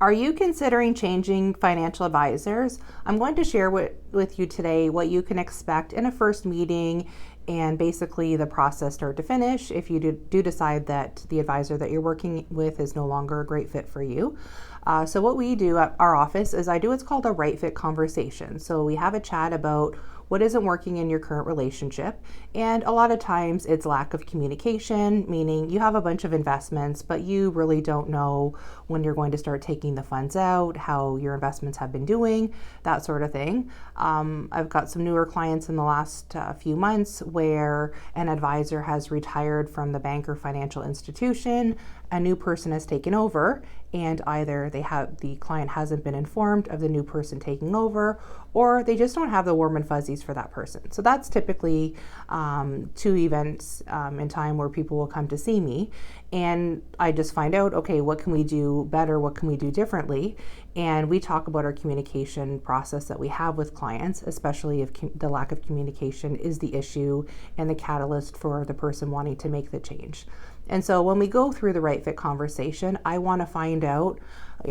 Are you considering changing financial advisors? I'm going to share with you today what you can expect in a first meeting and basically the process start to finish if you do decide that the advisor that you're working with is no longer a great fit for you. So what we do at our office is I do what's called a right fit conversation. So we have a chat about what isn't working in your current relationship. And a lot of times it's lack of communication, meaning you have a bunch of investments, but you really don't know when you're going to start taking the funds out, how your investments have been doing, that sort of thing. I've got some newer clients in the last few months where an advisor has retired from the bank or financial institution, a new person has taken over, and either the client hasn't been informed of the new person taking over, or they just don't have the warm and fuzzies for that person. So that's typically 2 events in time where people will come to see me, and I just find out, okay, what can we do better? What can we do differently? And we talk about our communication process that we have with clients, especially if the lack of communication is the issue and the catalyst for the person wanting to make the change. And so when we go through the right fit conversation, I want to find out,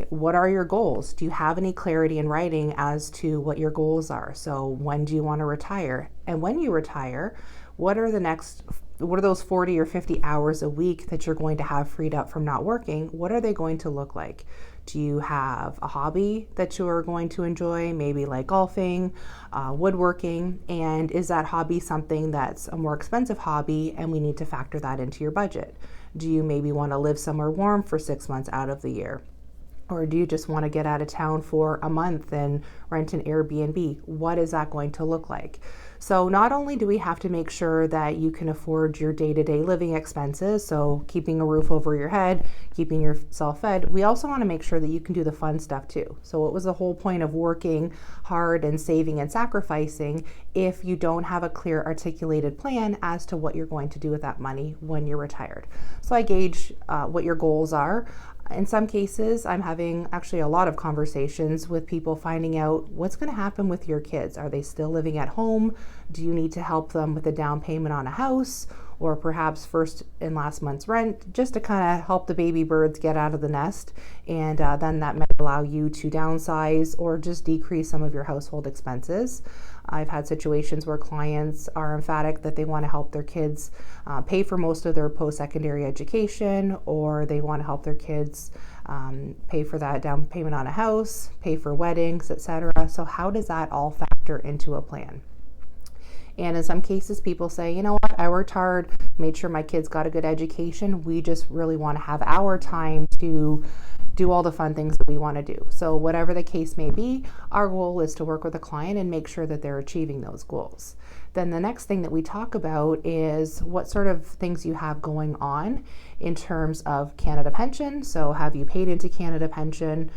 what are your goals? Do you have any clarity in writing as to what your goals are? So when do you want to retire? And when you retire, what are those 40 or 50 hours a week that you're going to have freed up from not working? What are they going to look like? Do you have a hobby that you are going to enjoy, maybe like golfing, woodworking? And is that hobby something that's a more expensive hobby and we need to factor that into your budget? Do you maybe want to live somewhere warm for 6 months out of the year? Or do you just want to get out of town for a month and rent an Airbnb? What is that going to look like? So not only do we have to make sure that you can afford your day-to-day living expenses, so keeping a roof over your head, keeping yourself fed, we also want to make sure that you can do the fun stuff too. So what was the whole point of working hard and saving and sacrificing if you don't have a clear articulated plan as to what you're going to do with that money when you're retired? So I gauge what your goals are. In some cases, I'm having actually a lot of conversations with people finding out what's going to happen with your kids. Are they still living at home? Do you need to help them with a down payment on a house, or perhaps first and last month's rent, just to kind of help the baby birds get out of the nest? And then that might allow you to downsize or just decrease some of your household expenses. I've had situations where clients are emphatic that they want to help their kids pay for most of their post-secondary education, or they want to help their kids pay for that down payment on a house, pay for weddings, etc. So how does that all factor into a plan? And in some cases, people say, you know what, I worked hard, made sure my kids got a good education. We just really want to have our time to do all the fun things that we want to do. So whatever the case may be, our goal is to work with a client and make sure that they're achieving those goals. Then the next thing that we talk about is what sort of things you have going on in terms of Canada pension. So have you paid into Canada pension?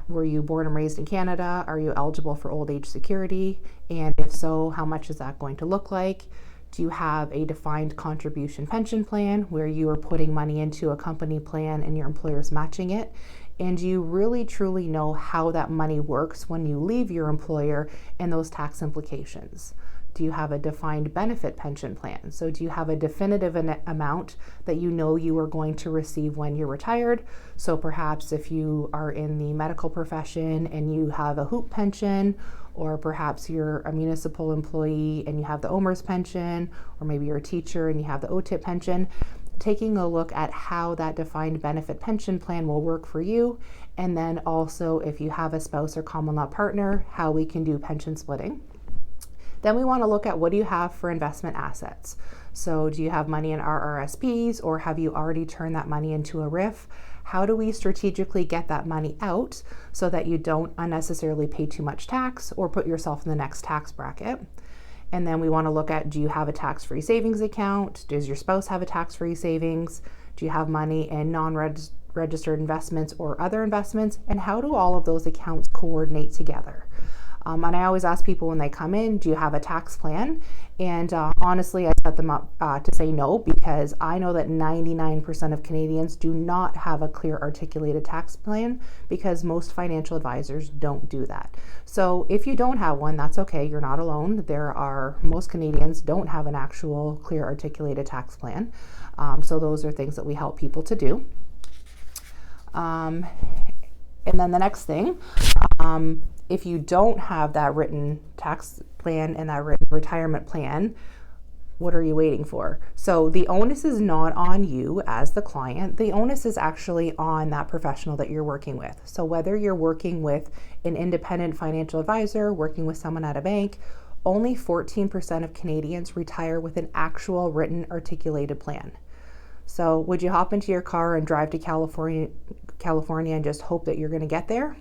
Were you born and raised in Canada? Are you eligible for old age security? And if so, how much is that going to look like? Do you have a defined contribution pension plan where you are putting money into a company plan and your employer's matching it? And do you really truly know how that money works when you leave your employer and those tax implications? Do you have a defined benefit pension plan? So do you have a definitive amount that you know you are going to receive when you're retired? So perhaps if you are in the medical profession and you have a HOOP pension, or perhaps you're a municipal employee and you have the OMERS pension, or maybe you're a teacher and you have the OTIP pension, taking a look at how that defined benefit pension plan will work for you. And then also if you have a spouse or common law partner, how we can do pension splitting. Then we want to look at what do you have for investment assets. So do you have money in RRSPs, or have you already turned that money into a RIF? How do we strategically get that money out so that you don't unnecessarily pay too much tax or put yourself in the next tax bracket? And then we want to look at, do you have a tax-free savings account? Does your spouse have a tax-free savings? Do you have money in non-registered investments or other investments? And how do all of those accounts coordinate together? And I always ask people when they come in, do you have a tax plan? And honestly, I set them up to say no, because I know that 99% of Canadians do not have a clear articulated tax plan, because most financial advisors don't do that. So if you don't have one, that's okay. You're not alone. Most Canadians don't have an actual clear articulated tax plan. So those are things that we help people to do. And then the next thing, if you don't have that written tax plan and that written retirement plan, what are you waiting for? So the onus is not on you as the client. The onus is actually on that professional that you're working with. So whether you're working with an independent financial advisor, working with someone at a bank, only 14% of Canadians retire with an actual written articulated plan. So would you hop into your car and drive to California and just hope that you're going to get there?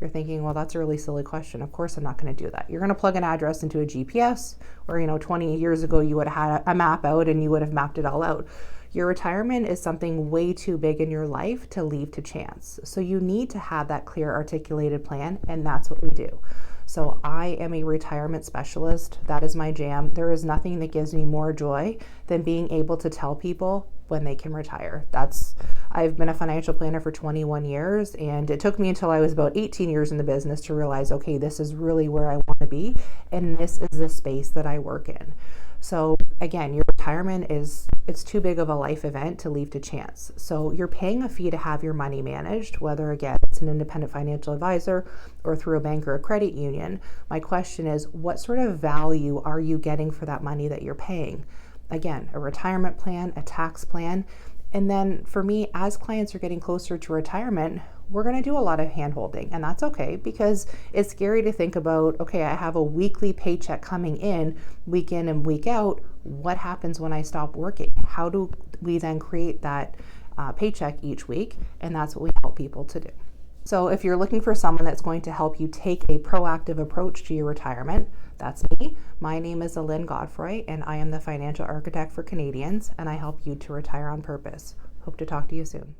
You're thinking, well, that's a really silly question. Of course, I'm not going to do that. You're going to plug an address into a GPS, or 20 years ago, you would have had a map out and you would have mapped it all out. Your retirement is something way too big in your life to leave to chance. So you need to have that clear, articulated plan, and that's what we do. So I am a retirement specialist. That is my jam. There is nothing that gives me more joy than being able to tell people when they can retire. I've been a financial planner for 21 years, and it took me until I was about 18 years in the business to realize, okay, this is really where I want to be, and this is the space that I work in. So again, your retirement it's too big of a life event to leave to chance. So you're paying a fee to have your money managed, whether again, it's an independent financial advisor or through a bank or a credit union. My question is, what sort of value are you getting for that money that you're paying? Again, a retirement plan, a tax plan. And then for me, as clients are getting closer to retirement, we're going to do a lot of hand-holding, and that's okay, because it's scary to think about, okay, I have a weekly paycheck coming in week in and week out. What happens when I stop working? How do we then create that paycheck each week? And that's what we help people to do. So if you're looking for someone that's going to help you take a proactive approach to your retirement, that's me. My name is Alynn Godfroy, and I am the financial architect for Canadians, and I help you to retire on purpose. Hope to talk to you soon.